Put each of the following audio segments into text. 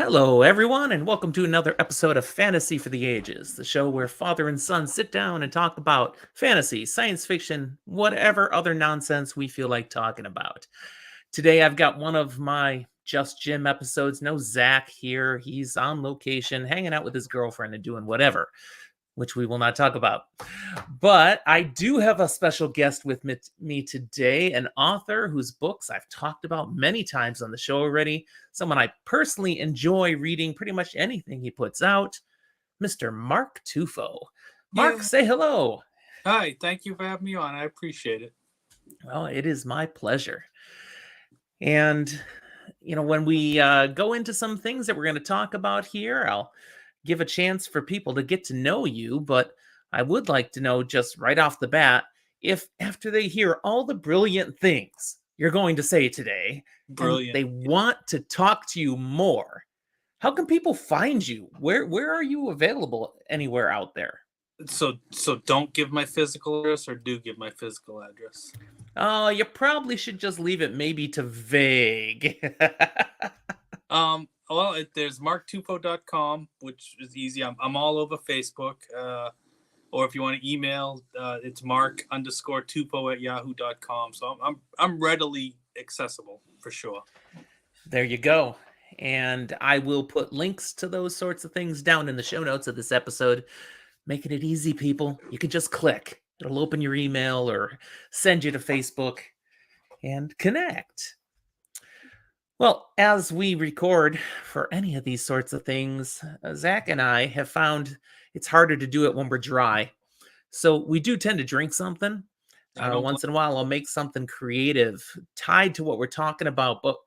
Hello, everyone, and welcome to another episode of Fantasy for the Ages, the show where father and son sit down and talk about fantasy, science fiction, whatever other nonsense we feel like talking about. Today, I've got one of my Just Jim episodes. No Zach here. He's on location, hanging out with his girlfriend and doing whatever, which we will not talk about. But I do have a special guest with me today, an author whose books I've talked about many times on the show already, someone I personally enjoy reading pretty much anything he puts out, Mr. Mark Tufo. Mark, Yeah. say hello. Hi. Thank you for having me on. I appreciate it. Well, it is my pleasure. And, when we go into some things that we're going to talk about here, I'll give a chance for people to get to know you, but I would like to know just right off the bat if after they hear all the brilliant things you're going to say today and Brilliant. they want to talk to you more, how can people find you? Where are you available anywhere out there? So don't give my physical address or do give my physical address. Oh, you probably should just leave it maybe to vague. Well, there's marktufo.com, which is easy. I'm all over Facebook. Or if you want to email, it's mark_tufo@yahoo.com. So I'm readily accessible for sure. There you go. And I will put links to those sorts of things down in the show notes of this episode, making it easy, people. You can just click. It'll open your email or send you to Facebook and connect. Well, as we record for any of these sorts of things, Zach and I have found it's harder to do it when we're dry. So we do tend to drink something. Once in a while, I'll make something creative tied to what we're talking about. But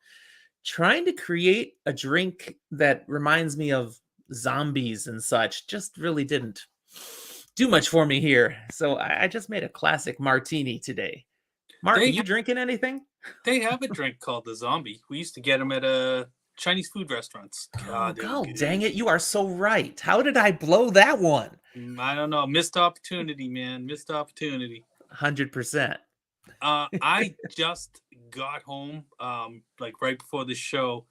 trying to create a drink that reminds me of zombies and such just really didn't do much for me here. So I just made a classic martini today. Mark, are you drinking anything? They have a drink called the Zombie. We used to get them at Chinese food restaurants. God, dang it. You are so right. How did I blow that one? I don't know. Missed opportunity, man. Missed opportunity. 100%. I just got home like right before the show,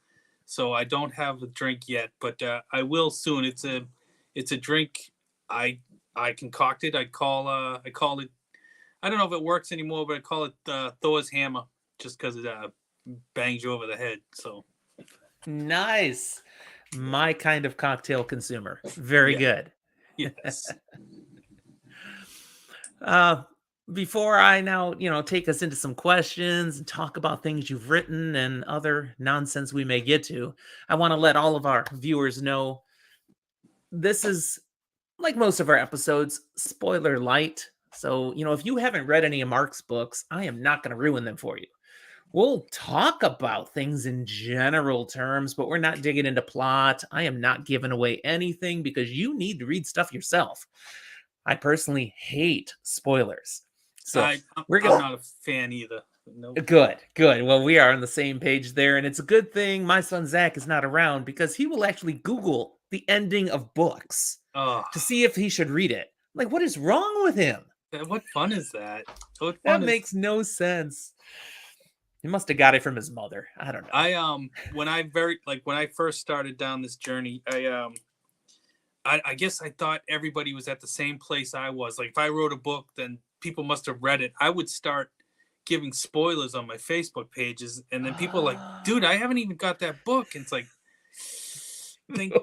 so I don't have a drink yet, but I will soon. It's a drink I concocted. I call it, I don't know if it works anymore, but I call it Thor's hammer, just because it bangs you over the head. So nice. My kind of cocktail consumer. Very good. Yes. Before I now, take us into some questions and talk about things you've written and other nonsense we may get to, I want to let all of our viewers know this is, like most of our episodes, spoiler light. So, if you haven't read any of Mark's books, I am not going to ruin them for you. We'll talk about things in general terms, but we're not digging into plot. I am not giving away anything because you need to read stuff yourself. I personally hate spoilers. So I'm not a fan either. Nope. Good. Well, we are on the same page there, and it's a good thing my son Zach is not around because he will actually Google the ending of books to see if he should read it. Like, what is wrong with him? What fun is that? That makes no sense. He must have got it from his mother. I don't know. When I first started down this journey, I guess I thought everybody was at the same place I was. Like, if I wrote a book, then people must have read it. I would start giving spoilers on my Facebook pages, and then people are like, dude, I haven't even got that book. And it's like, think.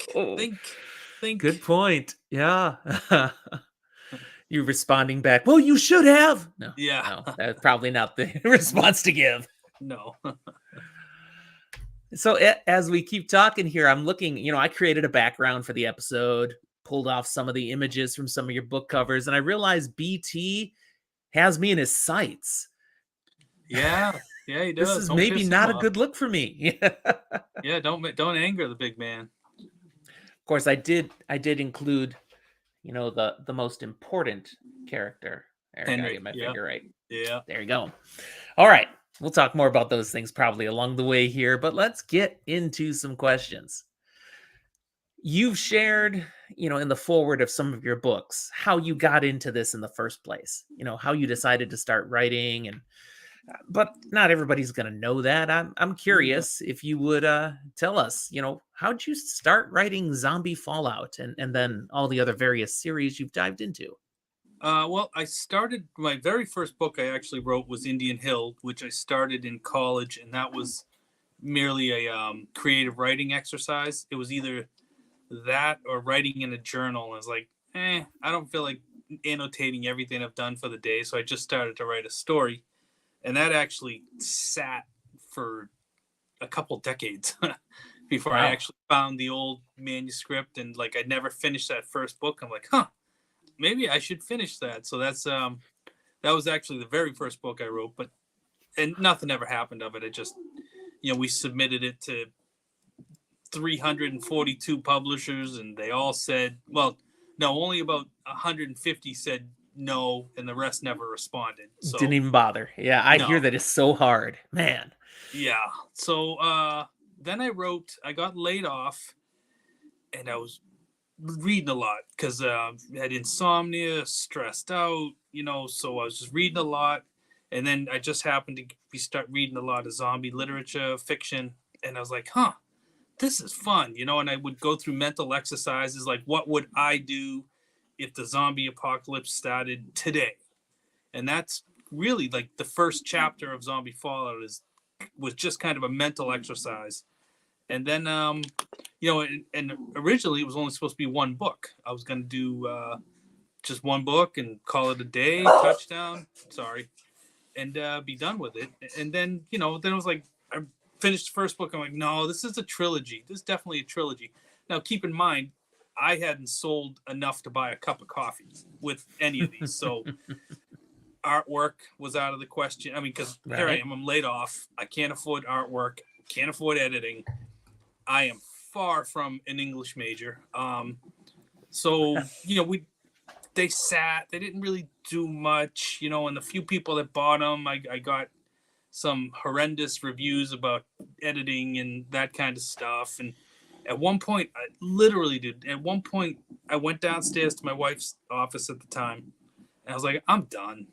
Good point. Yeah. You responding back, well, you should have. No, that's probably not the response to give. No. So as we keep talking here, I'm looking, I created a background for the episode, pulled off some of the images from some of your book covers, and I realized BT has me in his sights. Yeah, he does. This is maybe not a good look for me. Yeah, don't anger the big man. Of course, I did include, the most important character. There, I gotta get my finger right. Yeah. There you go. All right. We'll talk more about those things probably along the way here, but let's get into some questions. You've shared, in the forward of some of your books, how you got into this in the first place, how you decided to start writing and But not everybody's going to know that. I'm Yeah. curious if you would tell us, how'd you start writing Zombie Fallout and then all the other various series you've dived into? Well, I started my very first book I actually wrote was Indian Hill, which I started in college, and that was merely a creative writing exercise. It was either that or writing in a journal. I was like, I don't feel like annotating everything I've done for the day, so I just started to write a story, and that actually sat for a couple decades before I Wow. actually found the old manuscript, and like I never finished that first book. I'm like, huh, maybe I should finish that. So that was actually the very first book I wrote, but and nothing ever happened of it. It just we submitted it to 342 publishers, and they all said, well, no, only about 150 said no, and the rest never responded. Didn't So even bother. Yeah, I no, hear that it's so hard. Man. yeah. So then I got laid off, and I was reading a lot because I had insomnia, stressed out, so I was just reading a lot. And then I just happened to start reading a lot of zombie literature, fiction, and I was like, huh, this is fun, and I would go through mental exercises like, what would I do if the zombie apocalypse started today? And that's really like the first chapter of Zombie Fallout was just kind of a mental exercise. And then and originally it was only supposed to be one book. I was going to do just one book and call it a day, touchdown, sorry, and be done with it. And then then it was like I finished the first book. I'm like, no, this is a trilogy. This is definitely a trilogy. Now keep in mind, I hadn't sold enough to buy a cup of coffee with any of these, so artwork was out of the question. I mean, because here I Right. am, I'm laid off. I can't afford artwork, can't afford editing. I am far from an English major. So they sat. They didn't really do much, and the few people that bought them, I got some horrendous reviews about editing and that kind of stuff. And at one point, I literally did. At one point, I went downstairs to my wife's office at the time, and I was like, I'm done.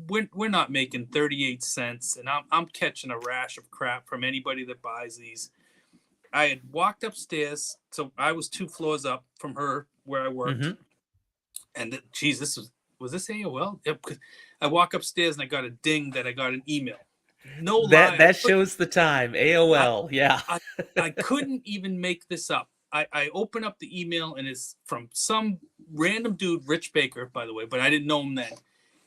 We're not making 38 cents, and I'm catching a rash of crap from anybody that buys these. I had walked upstairs, so I was 2 floors up from her where I worked, Hmm. and geez, this was this AOL? Yep. I walk upstairs and I got a ding that I got an email. No That lie, that shows the time. I, AOL. Yeah. I, I couldn't even make this up. I open up the email and it's from some random dude, Rich Baker, by the way, but I didn't know him then,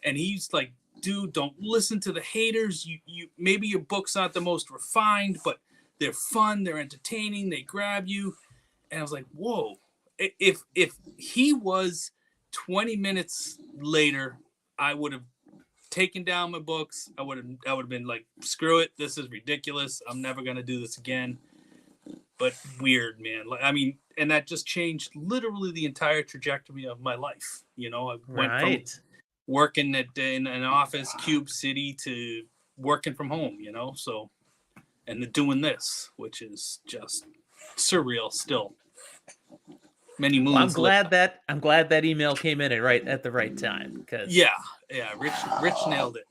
and he's like, "Dude, don't listen to the haters. You maybe your books aren't the most refined, but they're fun, they're entertaining, they grab you." And I was like, whoa. If he was 20 minutes later, I would have taken down my books. I would have been like, screw it, this is ridiculous. I'm never gonna do this again. But weird, man. I mean, and that just changed literally the entire trajectory of my life. I went from Right. working in an office, Cube City, to working from home. So and doing this, which is just surreal still. Many Well, I'm moons later. glad that I'm glad that email came in at the right time because Yeah, yeah. Rich nailed it.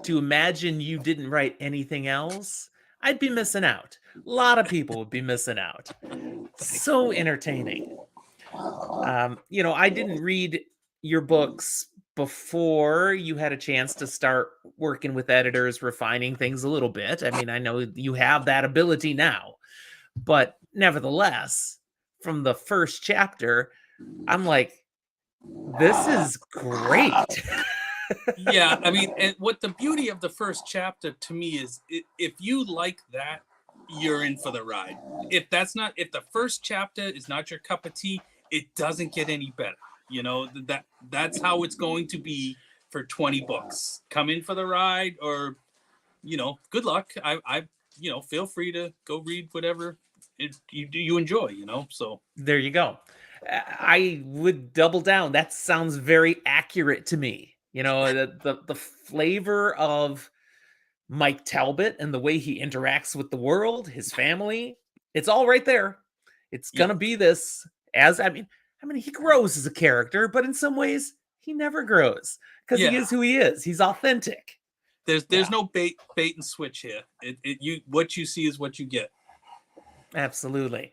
to imagine you didn't write anything else, I'd be missing out. A lot of people would be missing out. So entertaining. I didn't read your books before you had a chance to start working with editors, refining things a little bit. I mean, I know you have that ability now, but nevertheless, from the first chapter, I'm like, this is great. Yeah, I mean, and what the beauty of the first chapter to me is, if you like that, you're in for the ride. If the first chapter is not your cup of tea, it doesn't get any better. That's how it's going to be for 20 books. Come in for the ride, or good luck. I feel free to go read whatever you enjoy. So There you go. I would double down. That sounds very accurate to me. The flavor of Mike Talbot and the way he interacts with the world, his family, it's all right there. It's yeah, gonna be this as I mean, he grows as a character, but in some ways he never grows because he yeah. is who he is. He's authentic. There's no bait and switch here. What you see is what you get. Absolutely.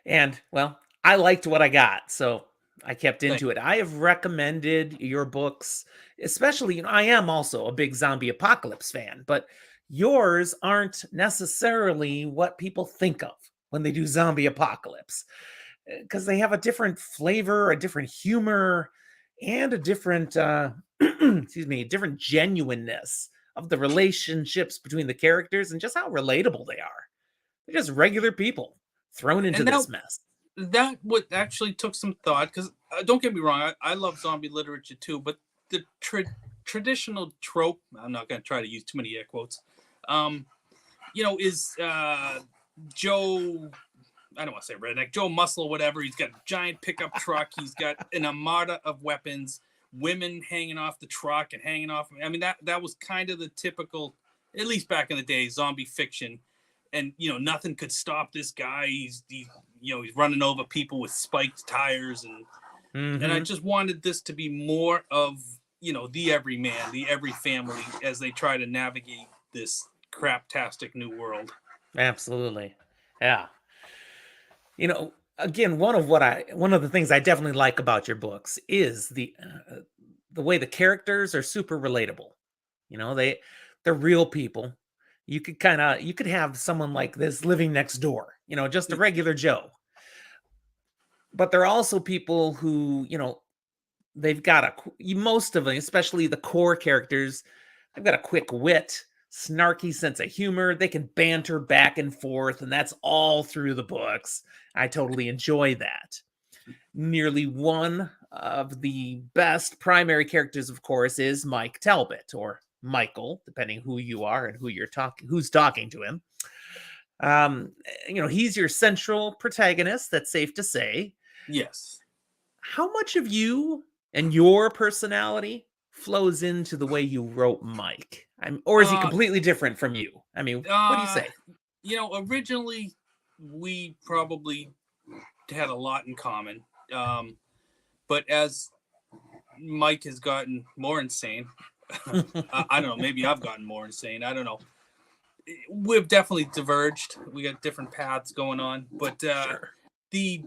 And well, I liked what I got, so I kept Thank into it. I have recommended your books, especially, I am also a big zombie apocalypse fan, but yours aren't necessarily what people think of when they do zombie apocalypse, because they have a different flavor, a different humor, and a different excuse me, different genuineness of the relationships between the characters and just how relatable they are. They're just regular people thrown into and now this mess. that what actually took some thought because don't get me wrong, I love zombie literature too, but the traditional trope, I'm not going to try to use too many air quotes, is Joe, I don't want to say redneck, Joe Muscle, whatever. He's got a giant pickup truck. He's got an armada of weapons, women hanging off the truck and hanging off. I mean, that was kind of the typical, at least back in the day, zombie fiction. And, nothing could stop this guy. He's running over people with spiked tires. And I just wanted this to be more of, the everyman, the every family as they try to navigate this craptastic new world. Absolutely. Yeah. Again, one of the things I definitely like about your books is the way the characters are super relatable. They're real people. You could have someone like this living next door, just a regular Joe. But they're also people who, they've got most of them, especially the core characters, they've got a quick wit, snarky sense of humor. They can banter back and forth, and that's all through the books. I totally enjoy that. Nearly one of the best primary characters, of course, is Mike Talbot, or Michael, depending who you are and who's talking to him. He's your central protagonist, that's safe to say. Yes. How much of you and your personality flows into the way you wrote Mike? Or is he completely different from you? I mean, what do you say? Originally, we probably had a lot in common. But as Mike has gotten more insane, I don't know, maybe I've gotten more insane. I don't know. We've definitely diverged. We got different paths going on. But Sure. The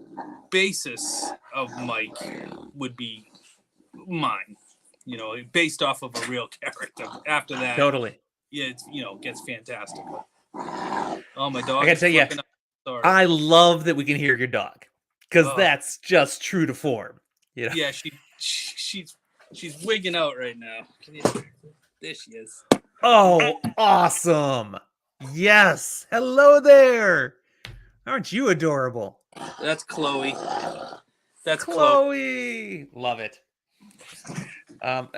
basis of Mike would be mine, based off of a real character. After that, Totally. Yeah, it's gets fantastic. Oh, my dog! I gotta tell you, I love that we can hear your dog, because that's just true to form. Yeah, she's wigging out right now. There she is. Oh, awesome! Yes, hello there. Aren't you adorable? That's Chloe. That's Chloe. Love it.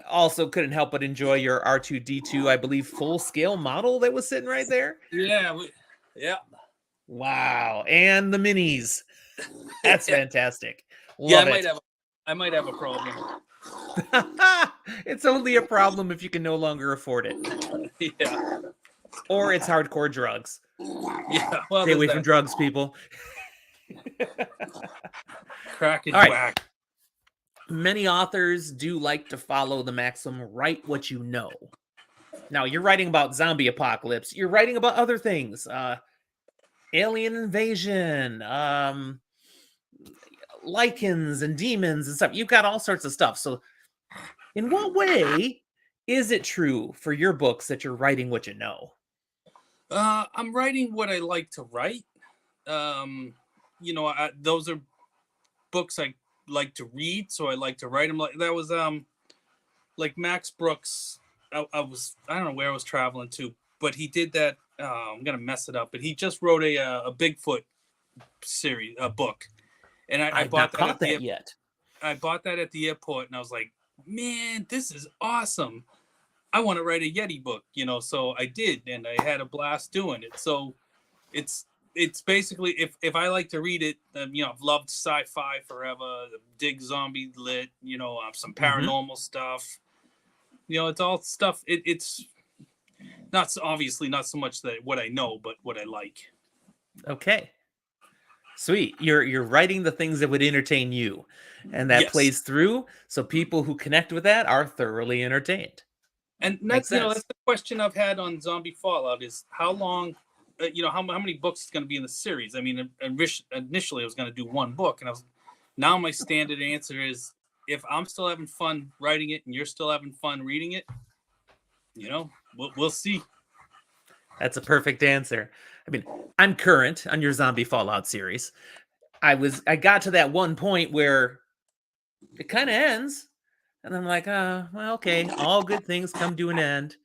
Also couldn't help but enjoy your R2-D2, I believe, full-scale model that was sitting right there. Yeah. Yeah. Wow. And the minis. That's fantastic. Love I might have a problem. It's only a problem if you can no longer afford it. Yeah. Or it's hardcore drugs. Yeah. Well, stay away from drugs, people. Crack and whack. Many authors do like to follow the maxim, write what you know. Now, you're writing about zombie apocalypse. You're writing about other things. Alien invasion, lichens and demons and stuff. You've got all sorts of stuff. So in what way is it true for your books that you're writing what you know? I'm writing what I like to write. Those are books I like to read, so I like to write them. Like that was like Max Brooks. I don't know where I was traveling to, but he did that. I'm gonna mess it up, but he just wrote a Bigfoot series, a book, and I bought that yet. I bought that at the airport, and I was like, man, this is awesome. I want to write a Yeti book, so I did, and I had a blast doing it. So it's basically, if I like to read it, I've loved sci-fi forever, dig zombie lit, some paranormal stuff. It's all stuff. It's not obviously not so much that what I know, but what I like. Okay. Sweet. You're writing the things that would entertain you, and that plays through. So people who connect with that are thoroughly entertained. And Makes that's sense. that's the question I've had on Zombie Fallout is how long, how many books is going to be in the series? I mean, initially I was going to do one book, and now my standard answer is if I'm still having fun writing it and you're still having fun reading it, we'll see. That's a perfect answer. I mean, I'm current on your Zombie Fallout series. I got to that one point where it kind of ends, and I'm like, well, okay, all good things come to an end.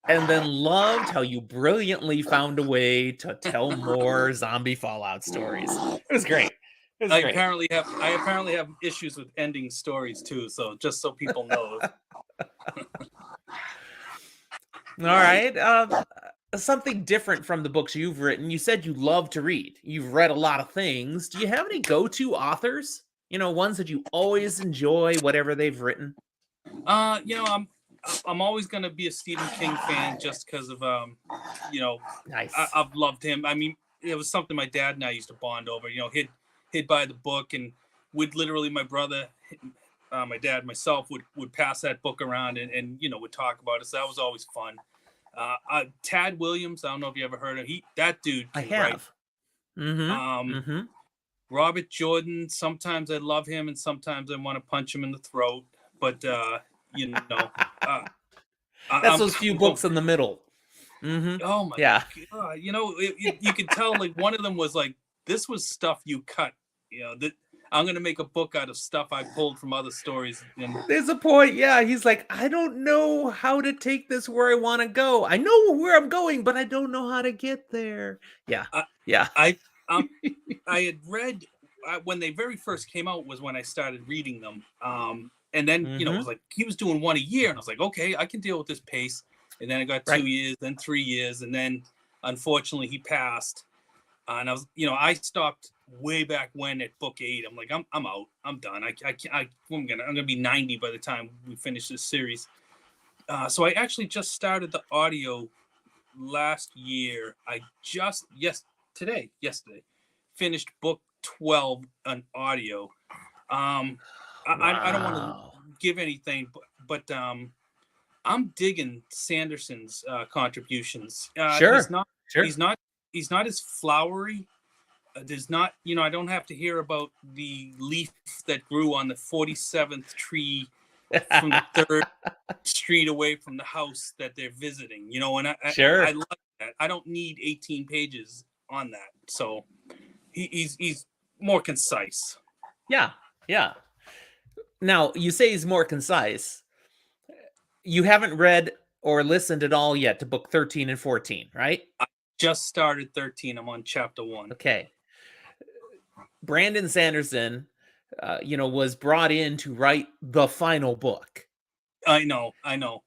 And then loved how you brilliantly found a way to tell more zombie Fallout stories. It was great. It was great. I apparently have issues with ending stories too. So just so people know. All right. Something different from the books you've written. You said you love to read. You've read a lot of things. Do you have any go-to authors? Ones that you always enjoy, whatever they've written. I'm always gonna be a Stephen King fan just because of Nice. I've loved him. I mean, it was something my dad and I used to bond over. He'd buy the book, and would literally my brother, my dad, myself would pass that book around and would talk about it. So that was always fun. Tad Williams, I don't know if you ever heard of that dude. I Can have. write. Mm-hmm. Robert Jordan. Sometimes I love him, and sometimes I want to punch him in the throat. But that's those few books in the middle. Mm-hmm. Oh my God! You could tell like one of them was like, this was stuff you cut. That I'm gonna make a book out of stuff I pulled from other stories. And there's a point, yeah. He's like, I don't know how to take this where I want to go. I know where I'm going, but I don't know how to get there. Yeah, yeah. I had read when they very first came out was when I started reading them. And then it was like he was doing one a year, and I was like, okay, I can deal with this pace. And then I got 2 years, then 3 years, and then unfortunately he passed. And I stopped way back when at book 8. I'm like, I'm out. I'm done. I'm gonna be 90 by the time we finish this series. So I actually just started the audio last year. I just yesterday finished book 12 on audio. I don't want to give anything, but I'm digging Sanderson's contributions. Sure. He's not as flowery. There's not, I don't have to hear about the leaf that grew on the 47th tree from the 3rd street away from the house that they're visiting, and I love that. I don't need 18 pages on that. So he's more concise. Yeah. Now, you say he's more concise. You haven't read or listened at all yet to book 13 and 14, right? I just started 13. I'm on chapter 1. Okay. Brandon Sanderson, was brought in to write the final book. I know.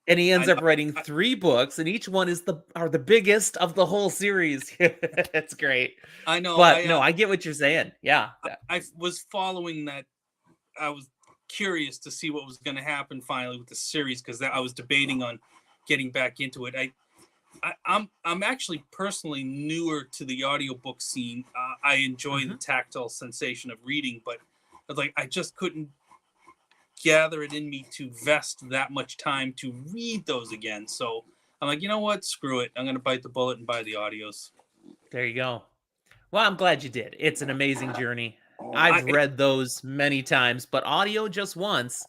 And he ends up writing 3 books, and each one is the biggest of the whole series. That's great. I know. But I get what you're saying. Yeah. I was following that. I was curious to see what was going to happen finally with the series, because I was debating on getting back into it. I'm actually personally newer to the audiobook scene. I enjoy the tactile sensation of reading, but I just couldn't gather it in me to vest that much time to read those again. So I'm like, you know what? Screw it. I'm going to bite the bullet and buy the audios. There you go. Well, I'm glad you did. It's an amazing journey. I've read those many times, but audio just once,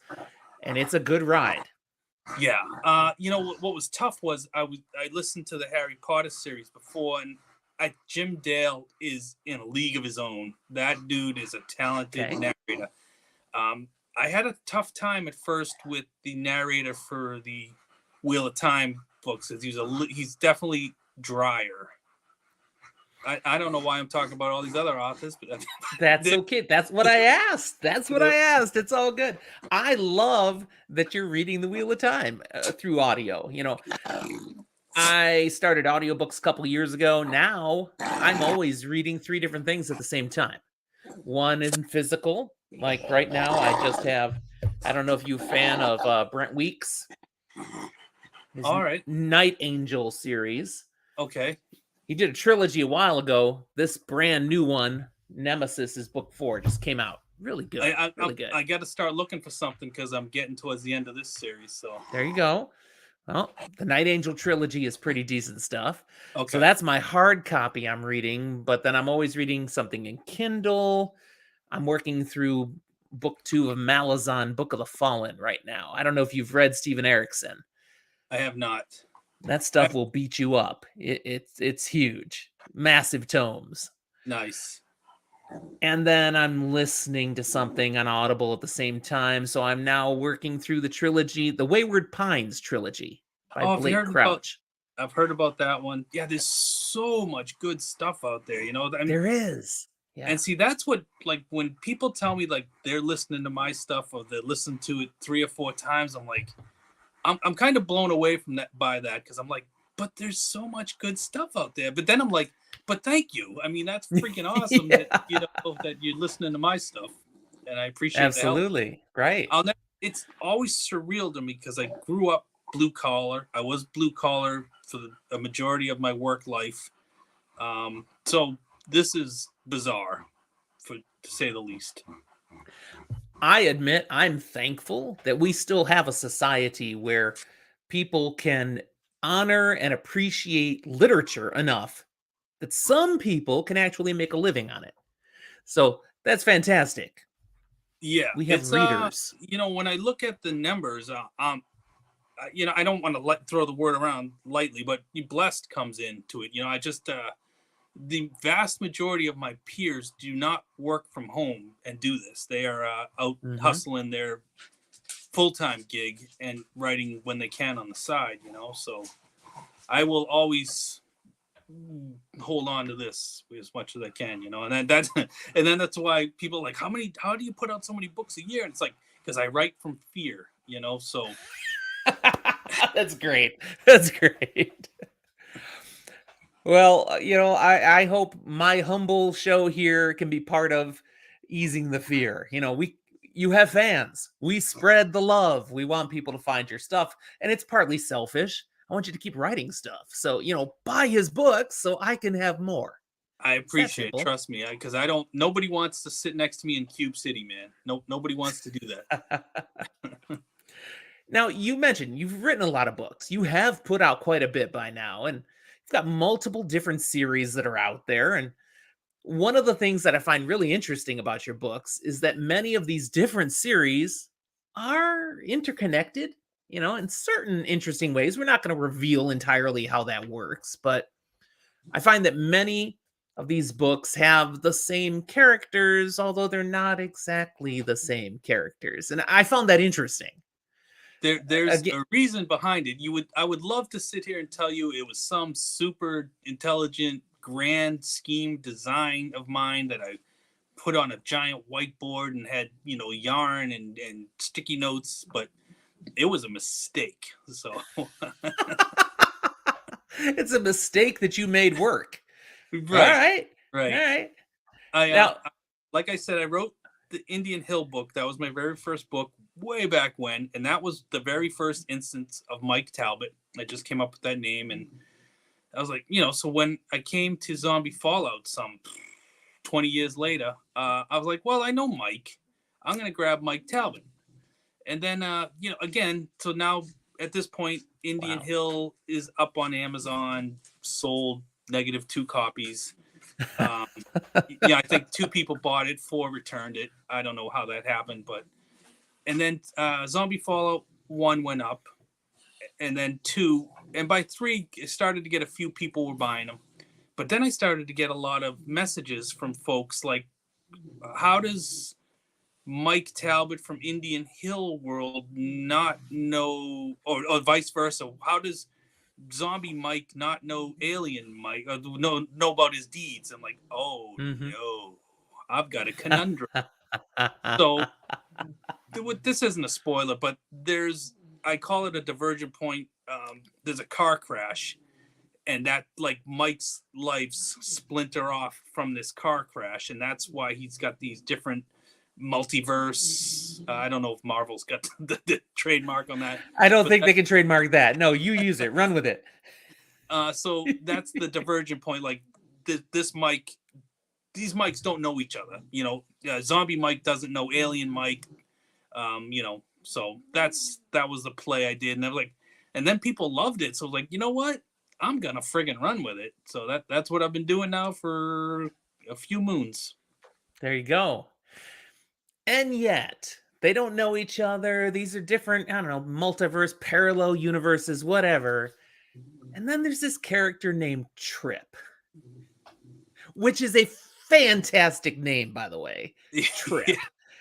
and it's a good ride. Yeah. What was tough was I listened to the Harry Potter series before, and Jim Dale is in a league of his own. That dude is a talented narrator. I had a tough time at first with the narrator for the Wheel of Time books, because he's definitely drier. I don't know why I'm talking about all these other authors, but that's okay. That's what I asked. It's all good. I love that you're reading the Wheel of Time through audio. I started audiobooks a couple years ago. Now I'm always reading 3 different things at the same time. One in physical, like right now I just have, I don't know if you're a fan of Brent Weeks. All right. Night Angel series. Okay. He did a trilogy a while ago. This brand new one, Nemesis, is book 4, just came out. Really good. Really good. I got to start looking for something because I'm getting towards the end of this series. So there you go. Well, the Night Angel trilogy is pretty decent stuff. So Okay. that's my hard copy I'm reading, but then I'm always reading something in Kindle. I'm working through book 2 of Malazan, Book of the Fallen right now. I don't know if you've read Steven Erikson. I have not. That I stuff will beat you up. It's huge. Massive tomes. Nice. And then I'm listening to something on Audible at the same time. So I'm now working through the trilogy, the Wayward Pines trilogy by Oh, have you Blake heard about? Crouch. I've heard about that one. Yeah, there's so much good stuff out there. I mean, There is. Yeah. and see, that's what, like, when people tell me like they're listening to my stuff or they listen to it 3 or 4 times, I'm like, I'm kind of blown away from that by that, because I'm like, but there's so much good stuff out there. But then I'm like, but thank you. I mean, that's freaking awesome Yeah. that that you're listening to my stuff, and I appreciate the help. Absolutely. Right. I'll never, it's always surreal to me because I grew up blue collar. I was blue collar for a majority of my work life. So this is bizarre, to say the least. I admit I'm thankful that we still have a society where people can honor and appreciate literature enough that some people can actually make a living on it. So that's fantastic. Yeah, We have it's readers. when I look at the numbers, I don't want to throw the word around lightly, but blessed comes into it. I just the vast majority of my peers do not work from home and do this. They are out Mhm. hustling their full-time gig and writing when they can on the side. So I will always hold on to this as much as I can. And then that's why people are like, how do you put out so many books a year? And it's like, because I write from fear. So That's great. That's great. Well, I hope my humble show here can be part of easing the fear. You have fans. We spread the love. We want people to find your stuff, and it's partly selfish. I want you to keep writing stuff. So, buy his books so I can have more. I It's that appreciate it. simple. Trust me, because I don't. Nobody wants to sit next to me in Cube City, man. No, nobody wants to do that. Now, you mentioned you've written a lot of books. You have put out quite a bit by now, and you've got multiple different series that are out there. And one of the things that I find really interesting about your books is that many of these different series are interconnected, in certain interesting ways. We're not going to reveal entirely how that works, but I find that many of these books have the same characters, although they're not exactly the same characters. And I found that interesting. There's Again, a reason behind it. I would love to sit here and tell you it was some super intelligent, grand scheme design of mine that I put on a giant whiteboard and had yarn and sticky notes, but it was a mistake. So it's a mistake that you made work. All right, right. All right. right. I Now, like I said, I wrote the Indian Hill book. That was my very first book way back when, and that was the very first instance of Mike Talbot. I just came up with that name, and I was like, so when I came to Zombie Fallout some 20 years later, I was like, well, I know Mike. I'm going to grab Mike Talbot. And then, again, so now at this point, Indian wow. Hill is up on Amazon, sold -2 copies. I think 2 people bought it, 4 returned it. I don't know how that happened, and then Zombie Fallout 1 went up, and then 2, and by 3, it started to get a few people were buying them. But then I started to get a lot of messages from folks like, how does Mike Talbot from Indian Hill World not know, or vice versa? How does Zombie Mike not know Alien Mike, or know about his deeds? I'm like, oh Mhm. no, I've got a conundrum. So this isn't a spoiler, but I call it a divergent point. There's a car crash, and that, like, Mike's lives splinter off from this car crash, and that's why he's got these different multiverse. I don't know if Marvel's got the trademark on that, I don't but think they can trademark that. No, you use it. Run with it. so that's the divergent point. Like this Mike, these Mikes don't know each other. Zombie Mike doesn't know Alien Mike. So that was the play I did, and I was like, and then people loved it. So like, you know what? I'm gonna friggin' run with it. So that's what I've been doing now for a few moons. There you go. And yet, they don't know each other. These are different, I don't know, multiverse, parallel universes, whatever. And then there's this character named Trip, which is a fantastic name, by the way. Trip. Yeah,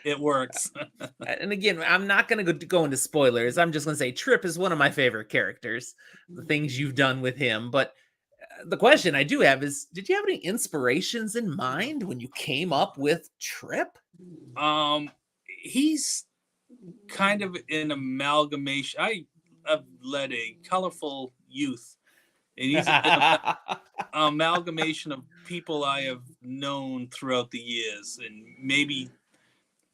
it works. And again, I'm not going to go into spoilers. I'm just going to say Trip is one of my favorite characters, the things you've done with him. But the question I do have is, did you have any inspirations in mind when you came up with Trip? He's kind of an amalgamation. I've led a colorful youth, and he's an amalgamation of people I have known throughout the years, and maybe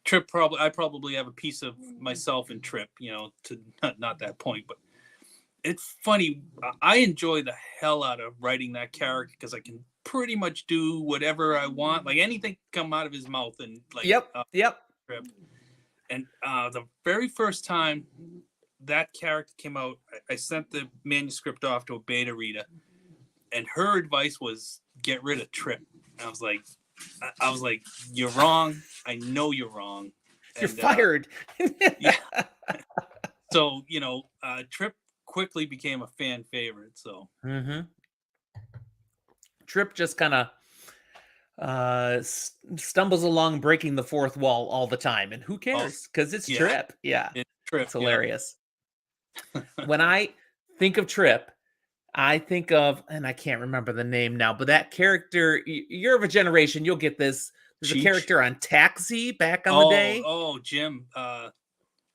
Trip. I probably have a piece of myself in Trip, to not that point, but it's funny. I enjoy the hell out of writing that character because I can pretty much do whatever I want, like anything come out of his mouth, and like Yep. Trip. And the very first time that character came out, I sent the manuscript off to a beta reader, and her advice was get rid of Trip. And I was like, you're wrong. I know you're wrong. You're fired. Yeah. So Trip quickly became a fan favorite. So Trip just kind of stumbles along, breaking the fourth wall all the time, and who cares? Because it's Trip. Yeah, it's Trip. It's hilarious. When I think of Trip, I think of, and I can't remember the name now, but that character, you're of a generation, you'll get this. There's a character on Taxi back on the day. Oh, Jim.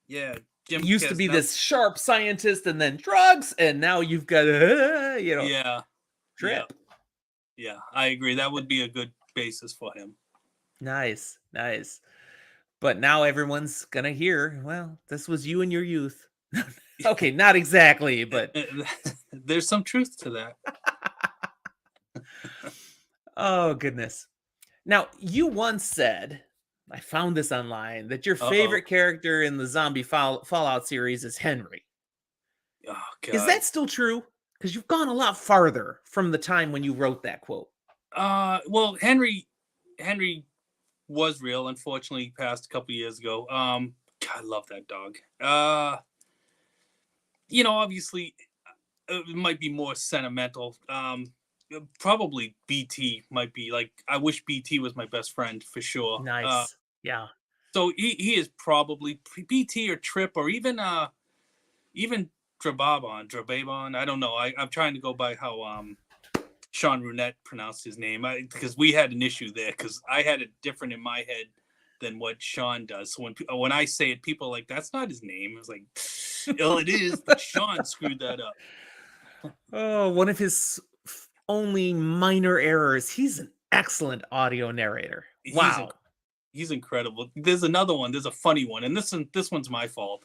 Yeah. Jim he used to be this sharp scientist, and then drugs, and now you've got Yeah. Trip. Yeah, I agree. That would be a good basis for him. Nice. But now everyone's gonna hear, well, this was you in your youth. Okay, not exactly, but there's some truth to that. Oh, goodness. Now, you once said, I found this online, that your favorite character in the zombie Fallout series is Henry. Oh, God. Is that still true? Because you've gone a lot farther from the time when you wrote that quote. Well, Henry was real. Unfortunately, he passed a couple years ago. God, I love that dog. Obviously, it might be more sentimental. Probably BT might be like, I wish BT was my best friend for sure. Nice. Yeah. So he is probably BT or Trip or even Drababon. I don't know. I'm trying to go by how Sean Runette pronounced his name, because we had an issue there because I had it different in my head than what Sean does. So when I say it, people are like, that's not his name. I was like, oh, it is. But Sean screwed that up. Oh, one of his only minor errors. He's an excellent audio narrator. Wow. He's incredible. There's another one. There's a funny one, and this one's my fault.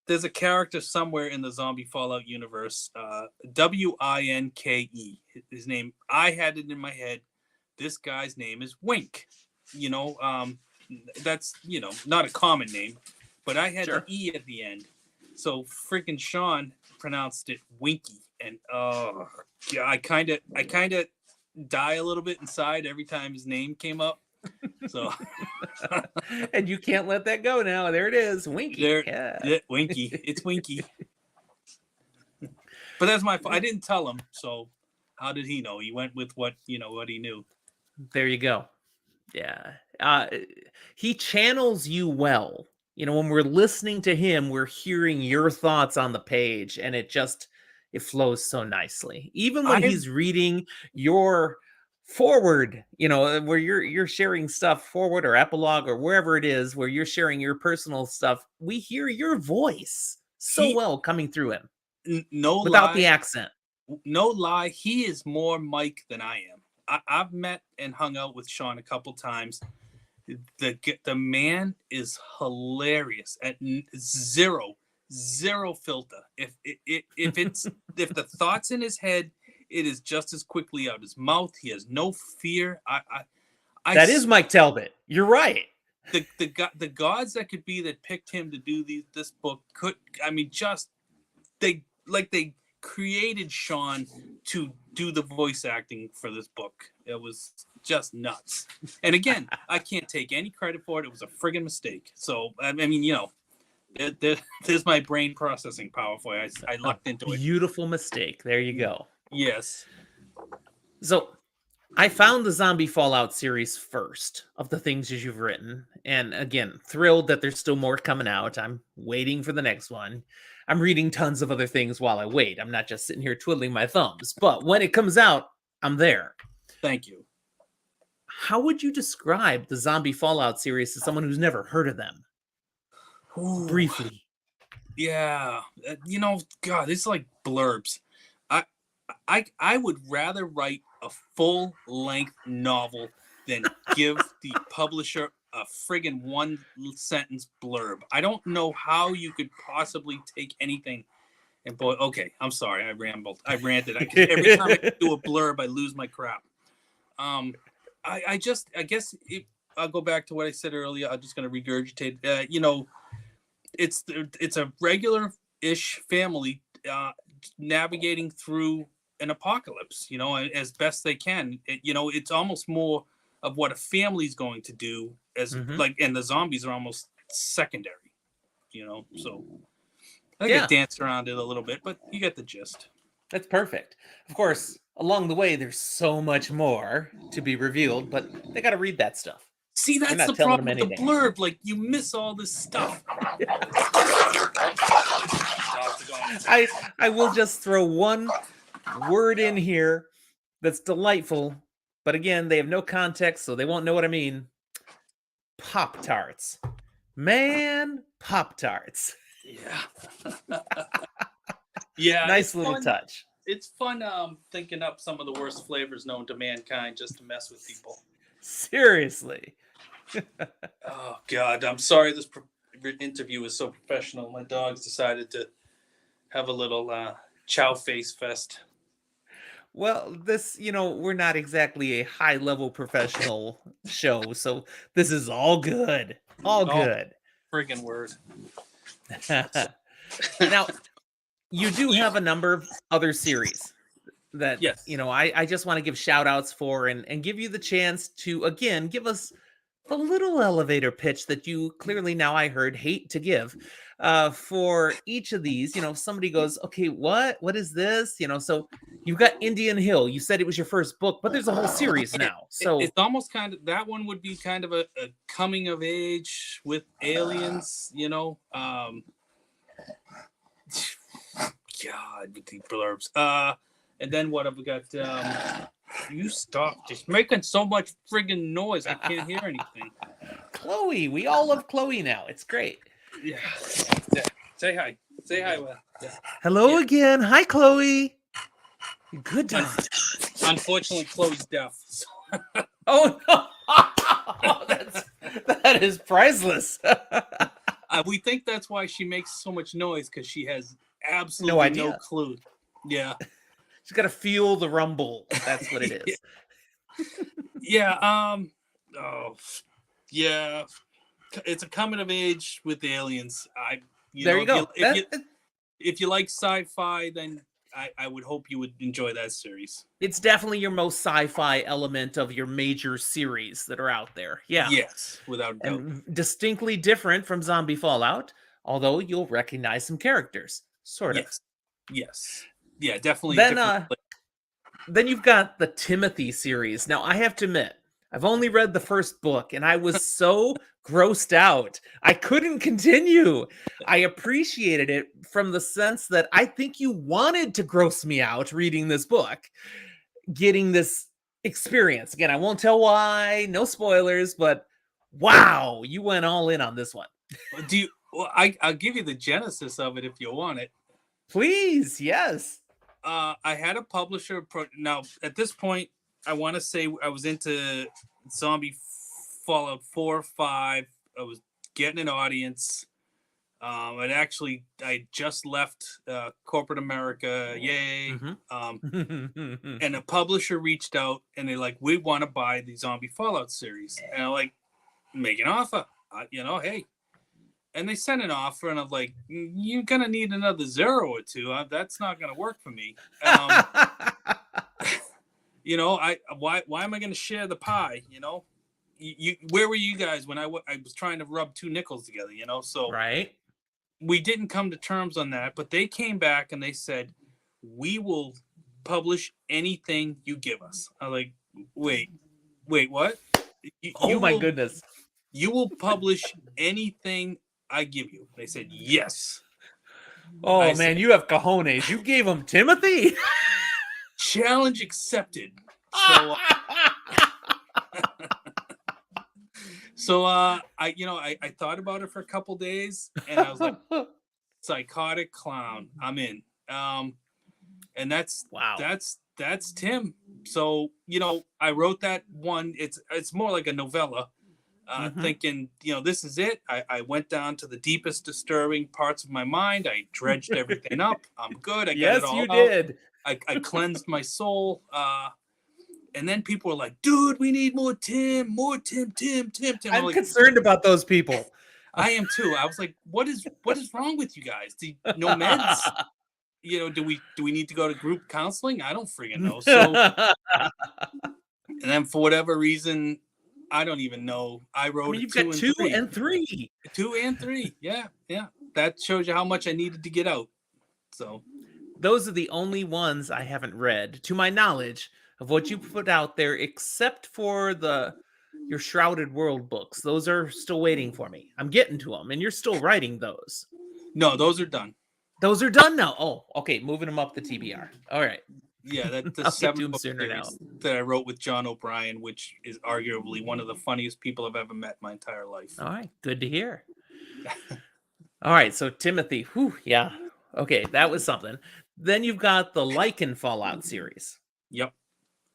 There's a character somewhere in the zombie Fallout universe, Winke. His name, I had it in my head. This guy's name is Wink. That's not a common name, but I had the E at the end. So freaking Sean pronounced it Winky, and I kind of die a little bit inside every time his name came up. So and you can't let that go now. There it is. Winky. Winky. It's Winky. But that's my fault. I didn't tell him, so how did he know? He went with what he knew. There you go. Yeah. He channels you well. When we're listening to him, we're hearing your thoughts on the page, and it flows so nicely. Even when he's reading your forward, where you're sharing stuff forward or epilogue or wherever it is where you're sharing your personal stuff, we hear your voice well coming through him. Without the accent. No lie, he is more Mike than I am. I've met and hung out with Sean a couple times. The man is hilarious at zero filter. If the thoughts in his head, it is just as quickly out his mouth. He has no fear. That is Mike Talbot. You're right. The gods that could be that picked him to do this book just they created Sean to do the voice acting for this book. It was just nuts. And again, I can't take any credit for it. It was a friggin' mistake. So I mean, there's my brain processing power for you. I lucked into it. Beautiful mistake. There you go. Yes. So I found the Zombie Fallout series first of the things that you've written. And again, thrilled that there's still more coming out. I'm waiting for the next one. I'm reading tons of other things while I wait. I'm not just sitting here twiddling my thumbs. But when it comes out, I'm there. Thank you. How would you describe the Zombie Fallout series to someone who's never heard of them? Ooh. Briefly. Yeah. God, it's like blurbs. I would rather write a full-length novel than give the publisher a friggin' one-sentence blurb. I don't know how you could possibly take anything and boy. Okay, I'm sorry, I rambled. I ranted. Every time I do a blurb, I lose my crap. I guess I'll go back to what I said earlier. I'm just going to regurgitate. It's a regular-ish family navigating through an apocalypse, as best they can. It's almost more of what a family's going to do and the zombies are almost secondary, so I think I danced around it a little bit, but you get the gist. That's perfect. Of course, along the way, there's so much more to be revealed, but they got to read that stuff. See, that's the problem with the blurb. Like, you miss all this stuff. I will just throw one word in here that's delightful, but again, they have no context, so they won't know what I mean. Pop-Tarts. Man, Pop-Tarts. Yeah. Yeah. Nice little touch. It's fun thinking up some of the worst flavors known to mankind just to mess with people. Seriously. Oh, God. I'm sorry this interview was so professional. My dogs decided to have a little chow face fest. Well, this, we're not exactly a high-level professional show, so this is all good. All good. Friggin' word. Now, you do have a number of other series that, yes. I just want to give shout-outs for and give you the chance to, again, give us the little elevator pitch that you clearly, now I heard, hate to give. For each of these, somebody goes, okay, what is this? So you've got Indian Hill. You said it was your first book, but there's a whole series now. So it's almost kind of, that one would be kind of a coming of age with aliens, God, with the blurbs. And then what have we got? You stop just making so much friggin' noise. I can't hear anything. Chloe, we all love Chloe now. It's great. Yeah. Say hi. Say hi, Will. Yeah. Hello again. Hi, Chloe. Good dog. Unfortunately, Chloe's deaf. So. Oh no! That is priceless. We think that's why she makes so much noise, because she has absolutely no clue. Yeah. She's got to feel the rumble. That's what it is. Yeah. Yeah. It's a coming of age with aliens. There you go. If you like sci-fi, then I would hope you would enjoy that series. It's definitely your most sci-fi element of your major series that are out there. Yeah. Yes, without doubt. And distinctly different from Zombie Fallout, although you'll recognize some characters. Sort of. Yes. Yeah, definitely. Then you've got the Timothy series. Now, I have to admit, I've only read the first book, and I was so grossed out. I couldn't continue. I appreciated it from the sense that I think you wanted to gross me out reading this book, getting this experience. Again, I won't tell why, no spoilers, but wow, you went all in on this one. I'll give you the genesis of it if you want it. Please, yes. I had a publisher. Now, at this point, I want to say I was into Zombie Fallout 4 or 5. I was getting an audience. I just left corporate America. Yay. Mm-hmm. And a publisher reached out and they're like, we want to buy the Zombie Fallout series. And I'm like, make an offer. Hey. and they sent an offer, and I'm like, you're gonna need another 0 or 2. That's not gonna work for me. You know, why am I gonna share the pie? You know, where were you guys when I was trying to rub 2 nickels together? You know, so Right. we didn't come to terms on that, but they came back and they said, we will publish anything you give us. I was like, wait, what? Oh my goodness. You will publish anything I give you. They said, yes. Oh man, you have cojones. You gave him Timothy? Challenge accepted. So, I thought about it for a couple days, and I was like, psychotic clown, I'm in. And that's wow. That's Tim. So, you know, I wrote that one. It's more like a novella. Thinking, you know, this is it. I went down to the deepest disturbing parts of my mind. I dredged everything up. I'm good. I got it all out. Yes, you did. I cleansed my soul. And then people were like, dude, we need more Tim. I'm concerned about those people. I am too. I was like, what is wrong with you guys? No meds? You know, do we need to go to group counseling? I don't freaking know. So, and then for whatever reason, I don't even know. I wrote you've got 2 and 3. 2 and 3. Yeah. That shows you how much I needed to get out. So those are the only ones I haven't read, to my knowledge, of what you put out there, except for your Shrouded World books. Those are still waiting for me. I'm getting to them, and you're still writing those. No, those are done. Those are done now. Oh, okay. Moving them up the TBR. All right. Yeah, that's the 7th book series that I wrote with John O'Brien, which is arguably one of the funniest people I've ever met in my entire life. All right, good to hear. All right, so Timothy, yeah. Okay, that was something. Then you've got the Lichen Fallout series. Yep.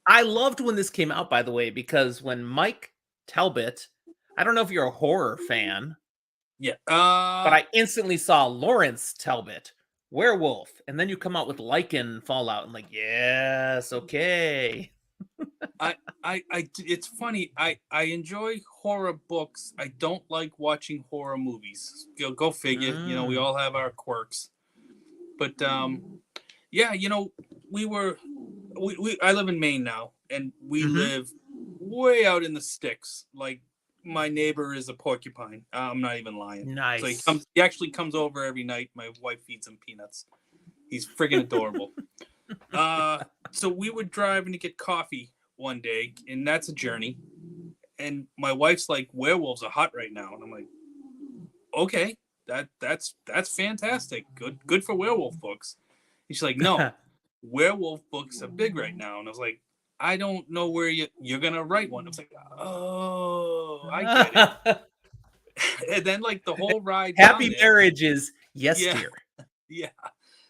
I loved when this came out, by the way, because when Mike Talbot, I don't know if you're a horror fan. Yeah. But I instantly saw Lawrence Talbot, werewolf, and then you come out with Lichen Fallout, and like, yes, okay. It's funny. I enjoy horror books. I don't like watching horror movies. Go figure. You know, we all have our quirks. But yeah, you know, I live in Maine now, and we live way out in the sticks. Like, my neighbor is a porcupine. I'm not even lying. Nice. So he actually comes over every night. My wife feeds him peanuts. He's friggin' adorable. So we were driving to get coffee one day, and that's a journey. And my wife's like, werewolves are hot right now. And I'm like, okay, that's fantastic. Good for werewolf books. And she's like, no, werewolf books are big right now. And I was like, I don't know where you're gonna write one. I was like, oh, I get it. And then, like, the whole ride happy down marriages, yes, dear. Yeah.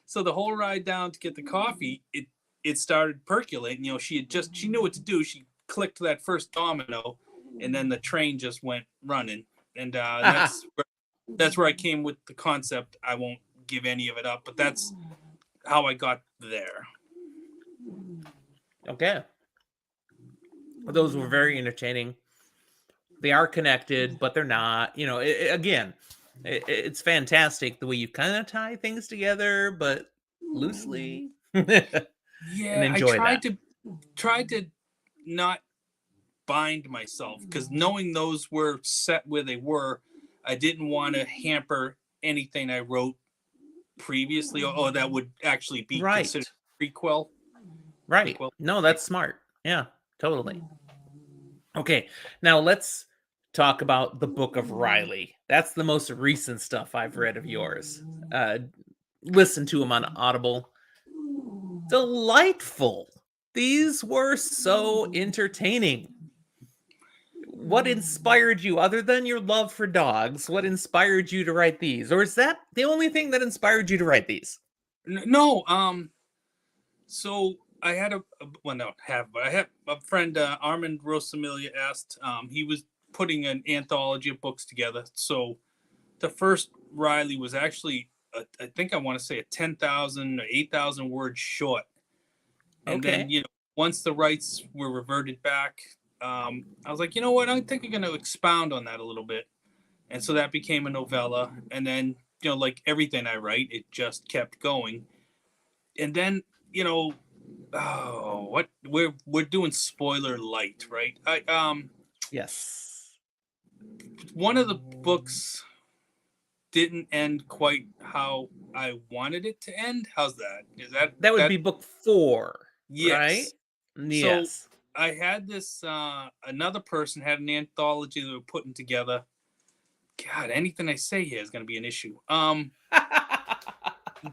So the whole ride down to get the coffee, it started percolating. You know, she knew what to do. She clicked that first domino, and then the train just went running. And that's where I came with the concept. I won't give any of it up, but that's how I got there. Okay. Those were very entertaining. They are connected, but they're not. You know, it's fantastic the way you kind of tie things together, but loosely. Yeah, I tried to not bind myself, because knowing those were set where they were, I didn't want to hamper anything I wrote previously, or that would actually be considered prequel. Right. Prequel. No, that's smart. Yeah, totally. Okay, now let's talk about the Book of Riley. That's the most recent stuff I've read of yours. Listen to them on Audible. Delightful. These were so entertaining. What inspired you, other than your love for dogs? What inspired you to write these? Or is that the only thing that inspired you to write these? No. So I had I have a friend, Armand Rosamilia, asked. He was putting an anthology of books together. So the first Riley was actually, I think I want to say a 10,000 or 8,000 word short. And then, you know, once the rights were reverted back, I was like, you know what? I think I'm going to expound on that a little bit. and so that became a novella. And then, like everything I write, it just kept going. And then, what we're doing spoiler light, right? Yes. One of the books didn't end quite how I wanted it to end. How's that? Is That would that be book 4, right? yes. So Yes. I had this another person had an anthology they were putting together. God, anything I say here is going to be an issue.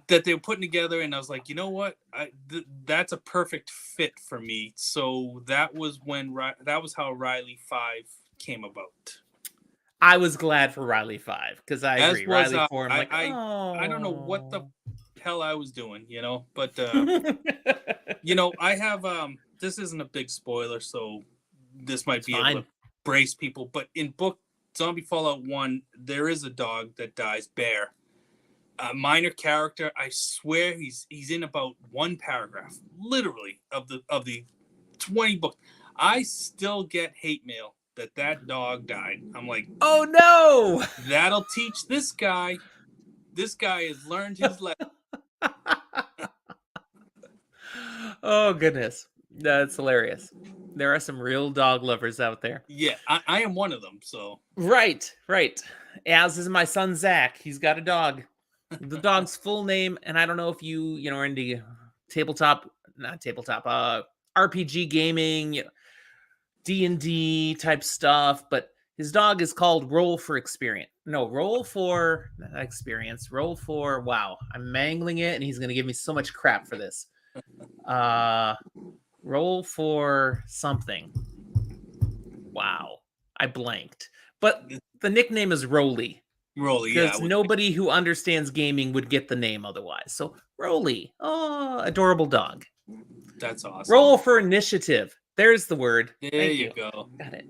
That they were putting together, and I was like, you know what? That's a perfect fit for me. So that was that was how Riley 5 came about. I was glad for Riley 5 because I As agree. was Riley 4, I'm like, I don't know what the oh. hell I was doing, but I have this isn't a big spoiler, so this might It's be able to fine. brace people, but in book Zombie Fallout 1, there is a dog that dies, Bear. A minor character, I swear he's in about one paragraph, literally, of the 20 books. I still get hate mail that dog died. I'm like, Oh no! that'll teach this guy. This guy has learned his lesson. Oh goodness, that's hilarious. There are some real dog lovers out there. Yeah, I am one of them. So Right, right. As is my son Zach. He's got a dog. The dog's full name, and I don't know if you are into tabletop, not tabletop, RPG gaming, D&D type stuff, but his dog is called Roll for Experience. No, Roll for not Experience. Roll for wow. I'm mangling it, and he's gonna give me so much crap for this. Roll for something. Wow, I blanked. But the nickname is Rolly. Rolly, yeah, Because nobody who understands gaming would get the name otherwise. So Rolly, oh, adorable dog. that's awesome. Roll for initiative. There's the word. There Thank you go. Got it.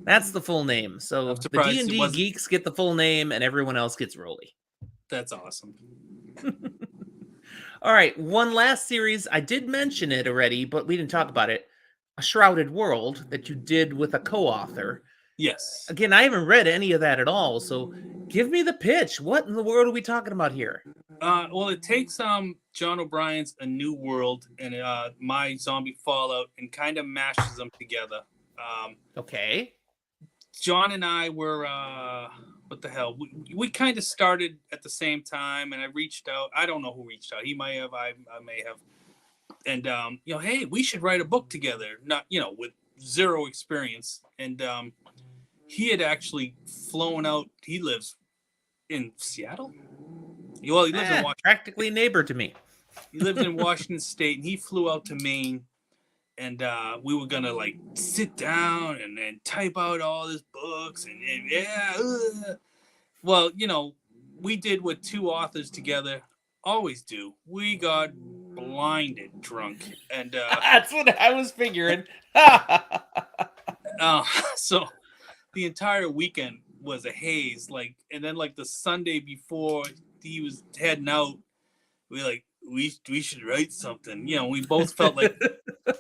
That's the full name. So I'm the surprised it D&D wasn't. geeks get the full name, and everyone else gets Rolly. That's awesome. All right, one last series. I did mention it already, but we didn't talk about it. A Shrouded World that you did with a co-author. Yes. Again, I haven't read any of that at all, so give me the pitch. What in the world are we talking about here? Well, it takes John O'Brien's A New World and my Zombie Fallout and kind of mashes them together. Okay. John and I were what the hell? We kind of started at the same time, and I reached out. I don't know who reached out. He might have. I may have. And hey, we should write a book together. Not with zero experience. And he had actually flown out. He lives in Seattle. Well, he lives in Washington. Practically neighbor to me. He lives in Washington State, and he flew out to Maine. And we were gonna like sit down and then type out all his books and yeah. Well, we did what two authors together always do. We got blinded drunk, and that's what I was figuring. So the entire weekend was a haze. And then the Sunday before he was heading out, we should write something. We both felt like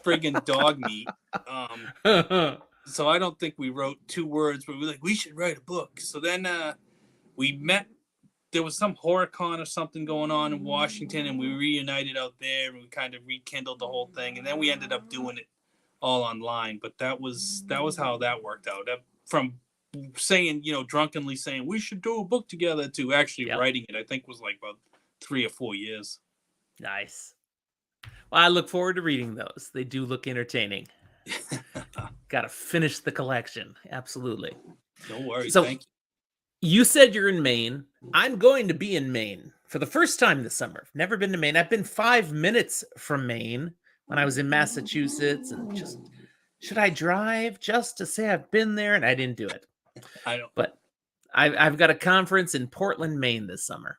friggin' dog meat. So I don't think we wrote 2 words, but we should write a book. So then we met. There was some horror con or something going on in Washington, and we reunited out there, and we kind of rekindled the whole thing. And then we ended up doing it all online. But that was how that worked out. From saying, drunkenly saying we should do a book together to actually writing it, I think was about 3 or 4 years. Nice. Well, I look forward to reading those. They do look entertaining. Got to finish the collection. Absolutely. No worries. So, thank you. You said you're in Maine. I'm going to be in Maine for the first time this summer. I've never been to Maine. I've been 5 minutes from Maine when I was in Massachusetts, and just should I drive just to say I've been there? And I didn't do it. I don't. But I've got a conference in Portland, Maine this summer.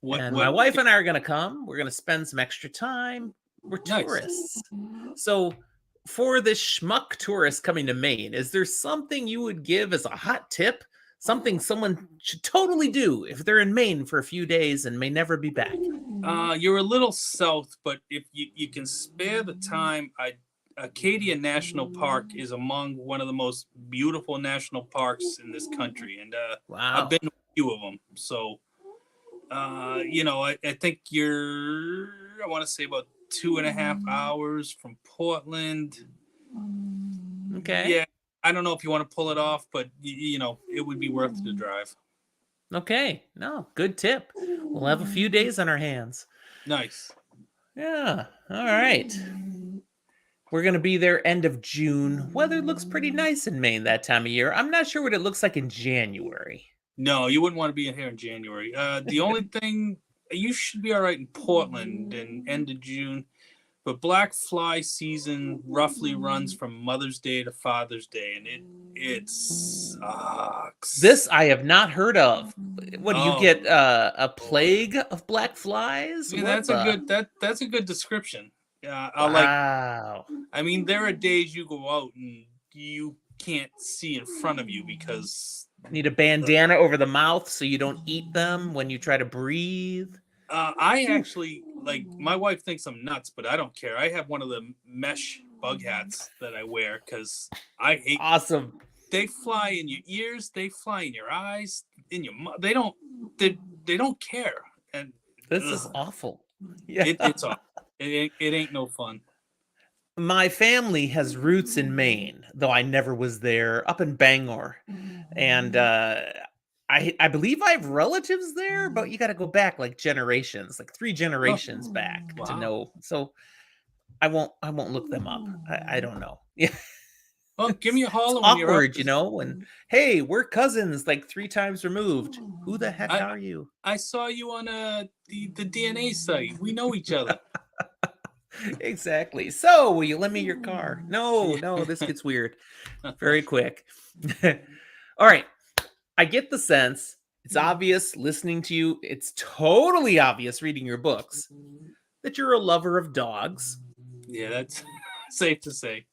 My wife and I are going to come. We're going to spend some extra time. We're tourists. Nice. So for this schmuck tourist coming to Maine, is there something you would give as a hot tip? Something someone should totally do if they're in Maine for a few days and may never be back? You're a little south, but if you can spare the time, Acadia National Park is among one of the most beautiful national parks in this country, and I've Wow. been to a few of them. So, I think I want to say about 2.5 hours from Portland. Okay. Yeah, I don't know if you want to pull it off, but it would be worth the drive. Okay. No, good tip. We'll have a few days on our hands. Nice. Yeah. All right. We're going to be there end of June. Weather looks pretty nice in Maine that time of year. I'm not sure what it looks like in January. No, you wouldn't want to be in here in January. The only thing you should be all right in Portland and end of June, but black fly season roughly runs from Mother's Day to Father's Day, and it sucks. This I have not heard of. What do you Oh, get? A plague of black flies? yeah, What the? that's a good description. Wow. I mean, there are days you go out and you can't see in front of you because Need a bandana over the mouth so you don't eat them when you try to breathe. I actually, like, my wife thinks I'm nuts, but I don't care. I have one of the mesh bug hats that I wear because I hate. Awesome. They fly in your ears, they fly in your eyes, in your mouth. They don't care, and This is awful. Yeah. it's awful. It ain't no fun. My family has roots in Maine, though I never was there, up in Bangor. And I believe I have relatives there, but you got to go back like generations, like 3 generations back to Wow. know. So I won't look them up. I don't know. Yeah. Well, give me a It's holler when you're up. awkward, and hey, we're cousins like 3 times removed. Who the heck I are you? I saw you on the DNA site. We know each other. Exactly. So, will you lend me your car? No, this gets weird very quick. All right. I get the sense. It's obvious listening to you. It's totally obvious reading your books that you're a lover of dogs, Yeah, that's safe to say.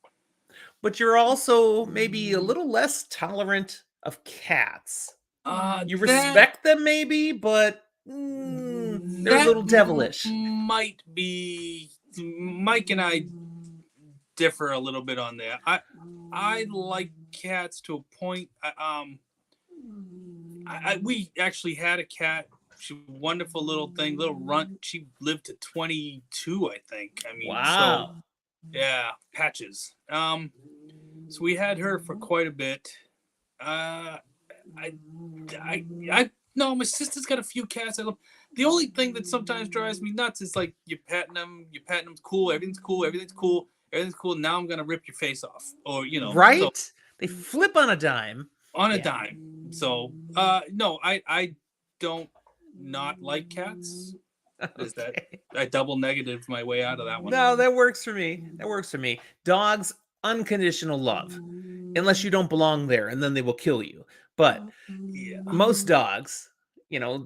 but you're also maybe a little less tolerant of cats. You That respect them maybe, but they're a that little devilish. might be. Mike and I differ a little bit on that. I like cats to a point. We actually had a cat. She was a wonderful little thing, little runt. She lived to 22, I think. I mean, Wow. so yeah, Patches. So we had her for quite a bit. I no, my sister's got a few cats. I love. The only thing that sometimes drives me nuts is like you're patting them, cool, everything's cool, everything's cool, everything's cool. Now I'm gonna rip your face off, or Right? So, They flip on a dime. on a Yeah. dime. So, no, I don't not like cats. Is that Okay. I double negative my way out of that one? No, that works for me. That works for me. Dogs, unconditional love. Unless you don't belong there, and then they will kill you. But Yeah, most dogs,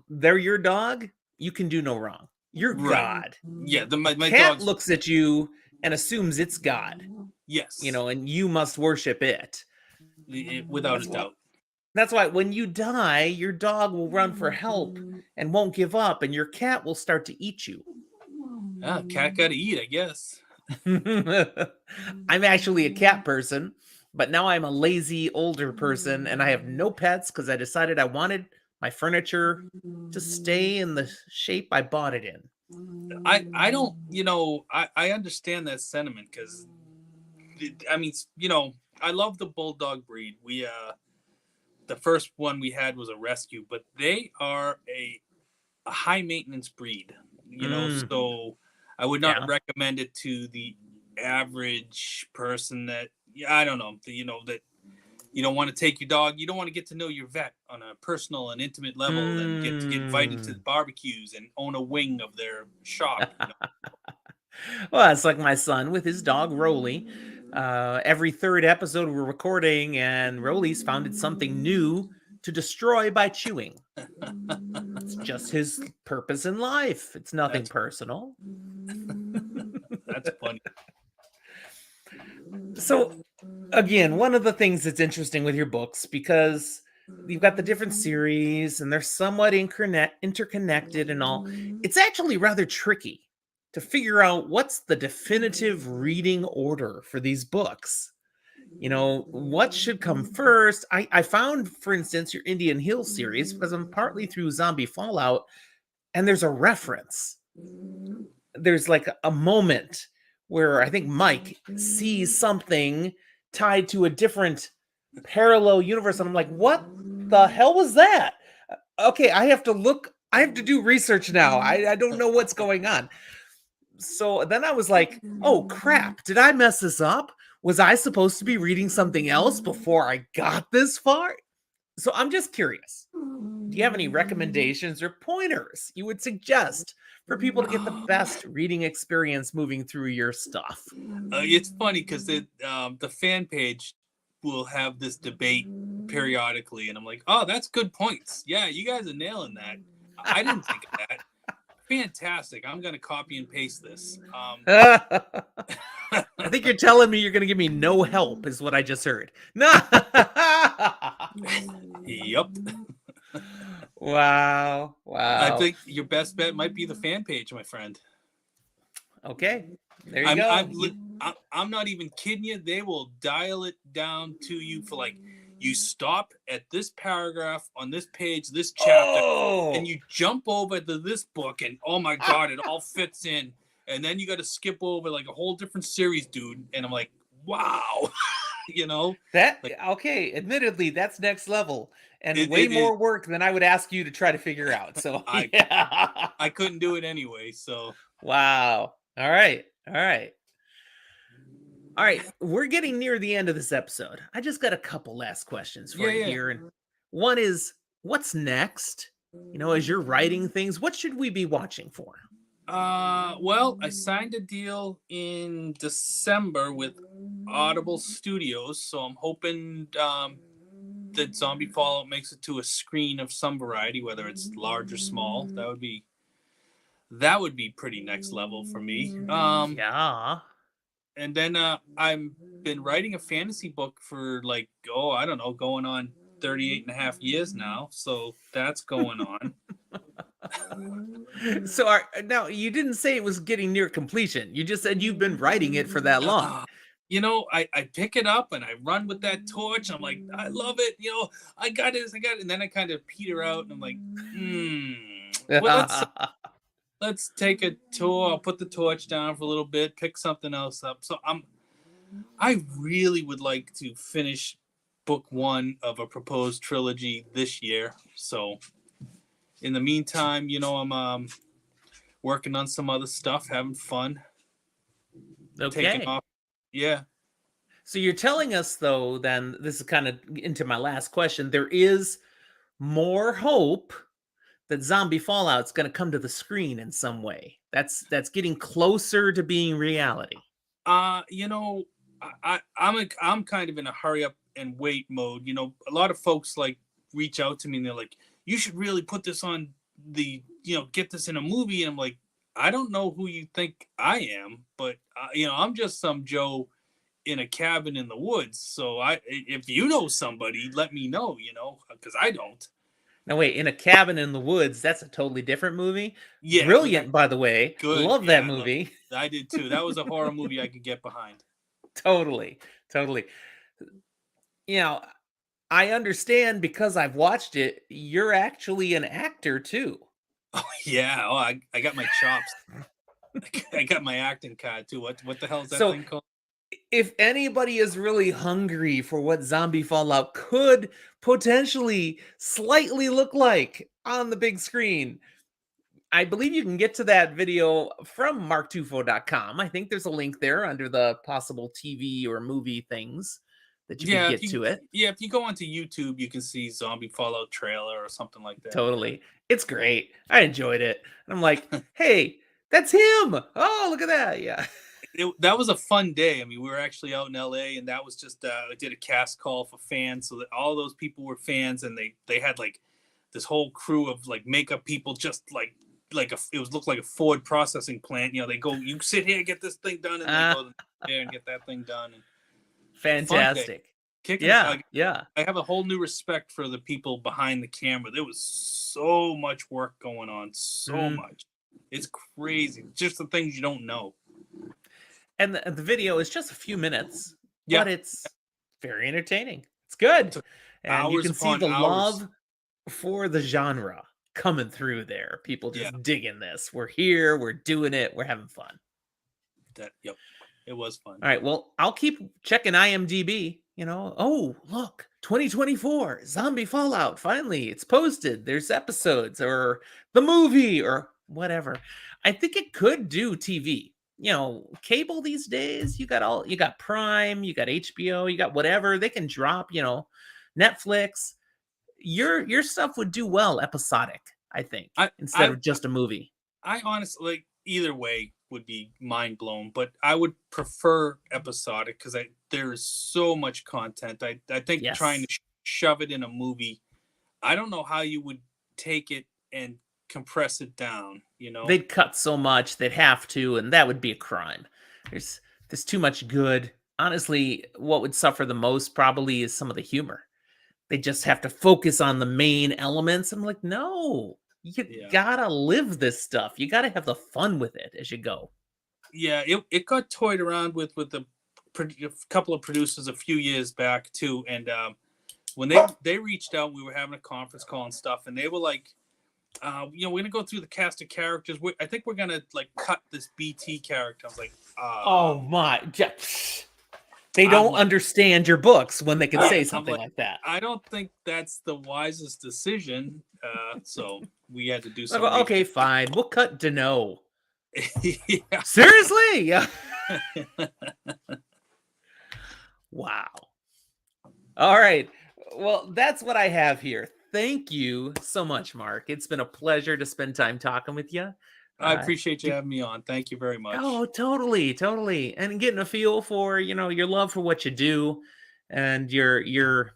they're your dog. You can do no wrong. You're right. God. Yeah, my Cat dog's looks at you and assumes it's God, yes, and you must worship it. without a doubt. That's why when you die, your dog will run for help and won't give up, and your cat will start to eat you. Cat gotta eat, I guess. I'm actually a cat person, but now I'm a lazy older person and I have no pets because I decided I wanted my furniture to stay in the shape I bought it in. I don't, I understand that sentiment because, I mean, I love the bulldog breed. The first one we had was a rescue, but they are a high maintenance breed, so I would not recommend it to the average person that, I don't know, that you don't want to take your dog. You don't want to get to know your vet on a personal and intimate level and get invited to the barbecues and own a wing of their shop. Well, it's like my son with his dog Rolly. Every third episode we're recording, and Rolly's found something new to destroy by chewing. It's just his purpose in life. It's nothing personal. That's funny. So, again, one of the things that's interesting with your books, because you've got the different series and they're somewhat interconnected and all, it's actually rather tricky to figure out what's the definitive reading order for these books. What should come first? I found, for instance, your Indian Hill series because I'm partly through Zombie Fallout, and there's a reference. There's like a moment where I think Mike sees something tied to a different parallel universe, and I'm like, what the hell was that? Okay, I have to do research now. I don't know what's going on. So then I was like, oh crap, did I mess this up? Was I supposed to be reading something else before I got this far? So I'm just curious. Do you have any recommendations or pointers you would suggest for people to get the best reading experience moving through your stuff? It's funny because the fan page will have this debate periodically, and I'm like, oh, that's good points. Yeah, you guys are nailing that. I didn't think of that. Fantastic. I'm going to copy and paste this. I think you're telling me you're going to give me no help is what I just heard. No. Yep. Wow. I think your best bet might be the fan page, my friend. Okay. There you go. I'm not even kidding you. They will dial it down to you for like, you stop at this paragraph on this page, this chapter, and you jump over to this book, and oh my God, it all fits in. And then you got to skip over like a whole different series, dude. And I'm like, wow, Okay. Admittedly, that's next level and way more work than I would ask you to try to figure out. So I couldn't do it anyway. So wow. All right. We're getting near the end of this episode. I just got a couple last questions for you here. And one is, what's next? As you're writing things, what should we be watching for? Well, I signed a deal in December with Audible Studios, so I'm hoping that Zombie Fallout makes it to a screen of some variety, whether it's large or small. That would be pretty next level for me. Yeah. And then I've been writing a fantasy book for like, I don't know, going on 38 and a half years now. So that's going on. So now you didn't say it was getting near completion. You just said you've been writing it for that long. I pick it up and I run with that torch. I'm like, I love it. I got it. And then I kind of peter out and I'm like, well, let's take a tour. I'll put the torch down for a little bit, pick something else up. So I really would like to finish book 1 of a proposed trilogy this year. So in the meantime, I'm working on some other stuff, having fun. Okay. Taking off. Yeah. So you're telling us, though, then this is kind of into my last question. There is more hope that Zombie Fallout's going to come to the screen in some way. That's getting closer to being reality. I'm kind of in a hurry up and wait mode. A lot of folks like reach out to me and they're like, you should really put this on get this in a movie. And I'm like, I don't know who you think I am, but I'm just some Joe in a cabin in the woods. So if you know somebody, let me know, because I don't. Now wait, In a Cabin in the Woods, that's a totally different movie. Yeah. Brilliant, by the way. Good. Love that movie. I did too. That was a horror movie I could get behind. Totally. I understand because I've watched it, you're actually an actor too. Oh yeah. I got my chops. I got my acting card too. What the hell is that thing called? If anybody is really hungry for what Zombie Fallout could potentially slightly look like on the big screen, I believe you can get to that video from marktufo.com. I think there's a link there under the possible TV or movie things that you can get to it. Yeah, if you go onto YouTube, you can see Zombie Fallout trailer or something like that. Totally. It's great. I enjoyed it. And I'm like, hey, that's him. Oh, look at that. Yeah. That was a fun day. I mean, we were actually out in LA, and that was just I did a cast call for fans, so that all those people were fans, and they had like this whole crew of like makeup people, just it looked like a Ford processing plant. They go, you sit here, get this thing done, and they go there and get that thing done. And fantastic. Yeah. I have a whole new respect for the people behind the camera. There was so much work going on, so much. It's crazy. Just the things you don't know. And the video is just a few minutes, Yeah. but it's very entertaining. It's good. Took And you hours can see upon the hours. love for the genre coming through there. People Yeah. just digging this. We're here, we're doing it, we're having fun. Yep. It was fun. All right. Well, I'll keep checking IMDb. Oh, look, 2024 Zombie Fallout. Finally, it's posted. There's episodes or the movie or whatever. I think it could do TV. Cable these days, you got Prime, you got HBO, you got whatever. They can drop, Netflix. Your stuff would do well episodic, I think, instead of just a movie. I honestly, like, either way would be mind blown, but I would prefer episodic because there's so much content. I think Yes. trying to shove it in a movie, I don't know how you would take it and compress it down. They'd cut so much, they'd have to, and that would be a crime. There's too much good. Honestly, what would suffer the most probably is some of the humor. They just have to focus on the main elements. I'm like, no, you gotta live this stuff. You gotta have the fun with it as you go. Yeah, it got toyed around with a couple of producers a few years back too, and when they reached out, we were having a conference call and stuff, and they were like, we're gonna go through the cast of characters. I think we're gonna like cut this BT character. I was like, oh my, they don't understand your books when they can say something like that. I don't think that's the wisest decision. So we had to do something. Okay, fine. We'll cut Dano. Yeah. Seriously? Yeah. Wow. All right. Well, that's what I have here. Thank you so much, Mark. It's been a pleasure to spend time talking with you. I appreciate you having me on. Thank you very much. Oh, totally. And getting a feel for, your love for what you do and your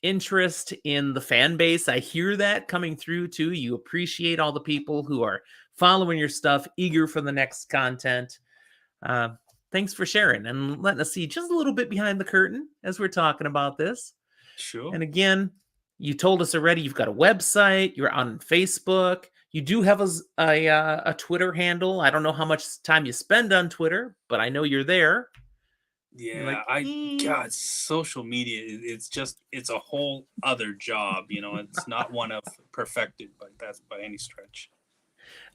interest in the fan base. I hear that coming through too. You appreciate all the people who are following your stuff, eager for the next content. Thanks for sharing and letting us see just a little bit behind the curtain as we're talking about this. Sure. And again, you told us already you've got a website, you're on Facebook. You do have a Twitter handle. I don't know how much time you spend on Twitter, but I know you're there. Yeah, God, social media, it's a whole other job. It's not one of perfected, but that's by any stretch.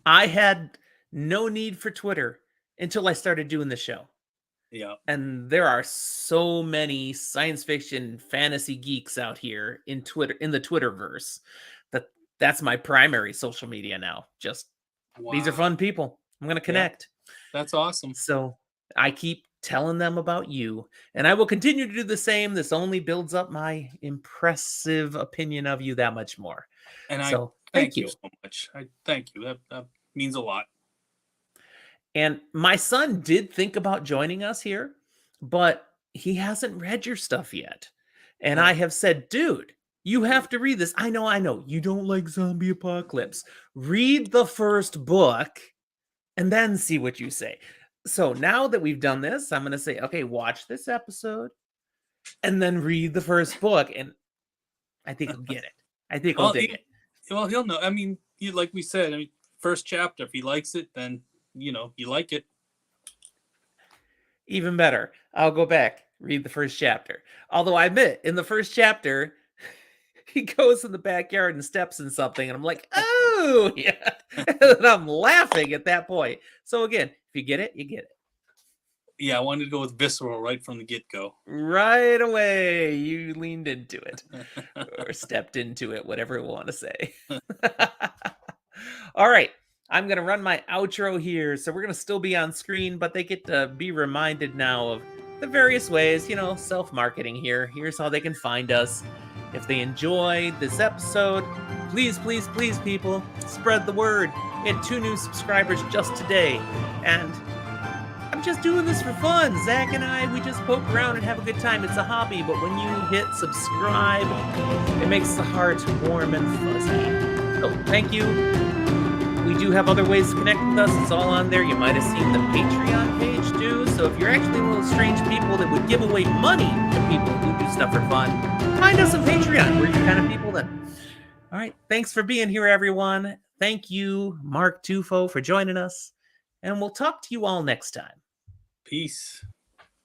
I had no need for Twitter until I started doing the show. Yeah. And there are so many science fiction fantasy geeks out here in the Twitterverse that's my primary social media now. Just these are fun people. I'm going to connect. Yeah, that's awesome. So I keep telling them about you, and I will continue to do the same. This only builds up my impressive opinion of you that much more. And so thank you so much. Thank you. That means a lot. And my son did think about joining us here, but he hasn't read your stuff yet. And I have said, dude, you have to read this. I know. You don't like zombie apocalypse. Read the first book and then see what you say. So now that we've done this, I'm going to say, okay, watch this episode and then read the first book. And I think he'll get it. I think he'll dig it. Well, he'll know. I mean, like we said, first chapter, if he likes it, then, you like it. Even better. I'll go back, read the first chapter. Although I admit, in the first chapter, he goes in the backyard and steps in something, and I'm like, oh, yeah. And I'm laughing at that point. So again, if you get it, you get it. Yeah, I wanted to go with visceral right from the get-go. Right away, you leaned into it. Or stepped into it, whatever we want to say. All right, I'm going to run my outro here. So we're going to still be on screen, but they get to be reminded now of the various ways, self-marketing here. Here's how they can find us. If they enjoyed this episode, please, people, spread the word. We had 2 new subscribers just today. And I'm just doing this for fun. Zach and I, we just poke around and have a good time. It's a hobby, but when you hit subscribe, it makes the heart warm and fuzzy. So thank you. We do have other ways to connect with us. It's all on there. You might have seen the Patreon page too. So if you're actually one of those strange people that would give away money to people who do stuff for fun, find us on Patreon. We're your kind of people then. All right. Thanks for being here, everyone. Thank you, Mark Tufo, for joining us, and we'll talk to you all next time. Peace.